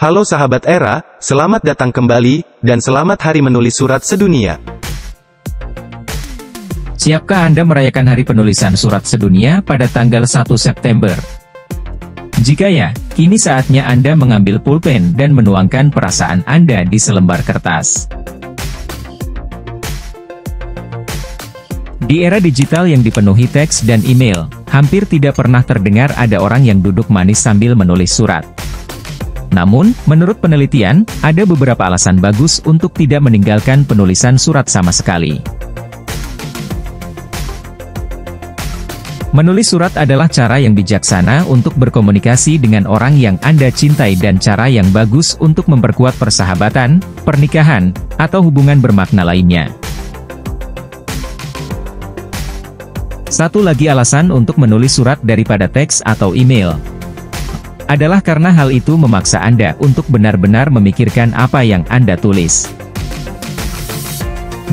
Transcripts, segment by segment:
Halo sahabat Era, selamat datang kembali, dan selamat Hari Menulis Surat Sedunia. Siapkah Anda merayakan Hari Penulisan Surat Sedunia pada tanggal 1 September? Jika ya, kini saatnya Anda mengambil pulpen dan menuangkan perasaan Anda di selembar kertas. Di era digital yang dipenuhi teks dan email, hampir tidak pernah terdengar ada orang yang duduk manis sambil menulis surat. Namun, menurut penelitian, ada beberapa alasan bagus untuk tidak meninggalkan penulisan surat sama sekali. Menulis surat adalah cara yang bijaksana untuk berkomunikasi dengan orang yang Anda cintai dan cara yang bagus untuk memperkuat persahabatan, pernikahan, atau hubungan bermakna lainnya. Satu lagi alasan untuk menulis surat daripada teks atau email adalah karena hal itu memaksa Anda untuk benar-benar memikirkan apa yang Anda tulis.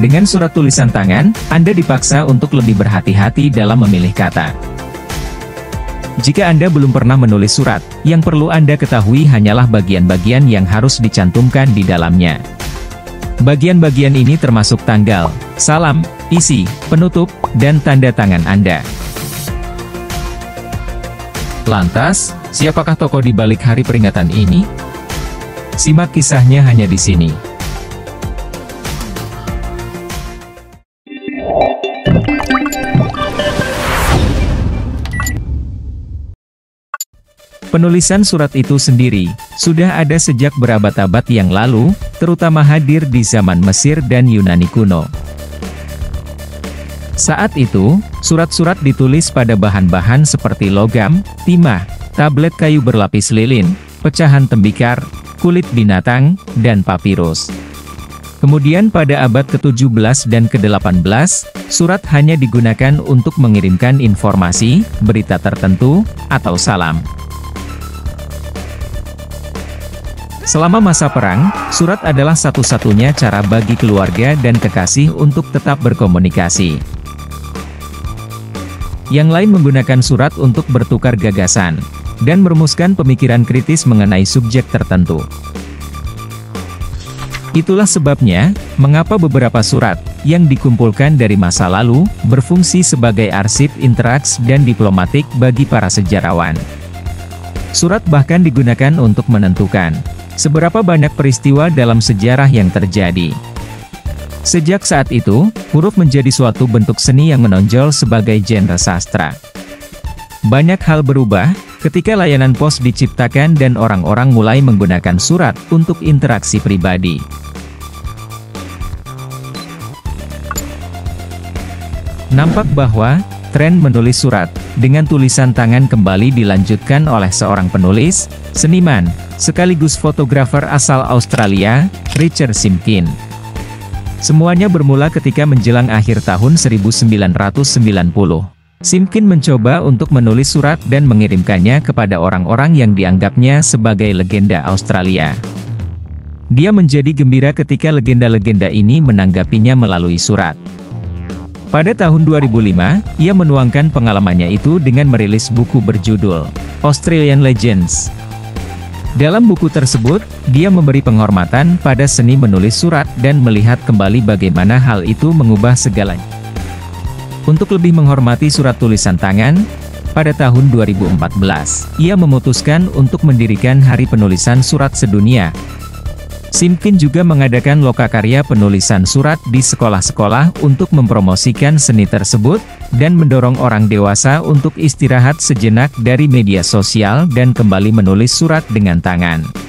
Dengan surat tulisan tangan, Anda dipaksa untuk lebih berhati-hati dalam memilih kata. Jika Anda belum pernah menulis surat, yang perlu Anda ketahui hanyalah bagian-bagian yang harus dicantumkan di dalamnya. Bagian-bagian ini termasuk tanggal, salam, isi, penutup, dan tanda tangan Anda. Lantas, siapakah tokoh di balik hari peringatan ini? Simak kisahnya hanya di sini. Penulisan surat itu sendiri sudah ada sejak berabad-abad yang lalu, terutama hadir di zaman Mesir dan Yunani kuno. Saat itu, surat-surat ditulis pada bahan-bahan seperti logam, timah, tablet kayu berlapis lilin, pecahan tembikar, kulit binatang, dan papirus. Kemudian pada abad ke-17 dan ke-18, surat hanya digunakan untuk mengirimkan informasi, berita tertentu, atau salam. Selama masa perang, surat adalah satu-satunya cara bagi keluarga dan kekasih untuk tetap berkomunikasi. Yang lain menggunakan surat untuk bertukar gagasan, dan merumuskan pemikiran kritis mengenai subjek tertentu. Itulah sebabnya, mengapa beberapa surat, yang dikumpulkan dari masa lalu, berfungsi sebagai arsip inteleks dan diplomatik bagi para sejarawan. Surat bahkan digunakan untuk menentukan seberapa banyak peristiwa dalam sejarah yang terjadi. Sejak saat itu, huruf menjadi suatu bentuk seni yang menonjol sebagai genre sastra. Banyak hal berubah ketika layanan pos diciptakan dan orang-orang mulai menggunakan surat untuk interaksi pribadi. Nampak bahwa tren menulis surat dengan tulisan tangan kembali dilanjutkan oleh seorang penulis, seniman, sekaligus fotografer asal Australia, Richard Simkin. Semuanya bermula ketika menjelang akhir tahun 1990. Simkin mencoba untuk menulis surat dan mengirimkannya kepada orang-orang yang dianggapnya sebagai legenda Australia. Dia menjadi gembira ketika legenda-legenda ini menanggapinya melalui surat. Pada tahun 2005, ia menuangkan pengalamannya itu dengan merilis buku berjudul Australian Legends. Dalam buku tersebut, dia memberi penghormatan pada seni menulis surat dan melihat kembali bagaimana hal itu mengubah segalanya. Untuk lebih menghormati surat tulisan tangan, pada tahun 2014, ia memutuskan untuk mendirikan Hari Penulisan Surat Sedunia. Simkin juga mengadakan lokakarya penulisan surat di sekolah-sekolah untuk mempromosikan seni tersebut, dan mendorong orang dewasa untuk istirahat sejenak dari media sosial dan kembali menulis surat dengan tangan.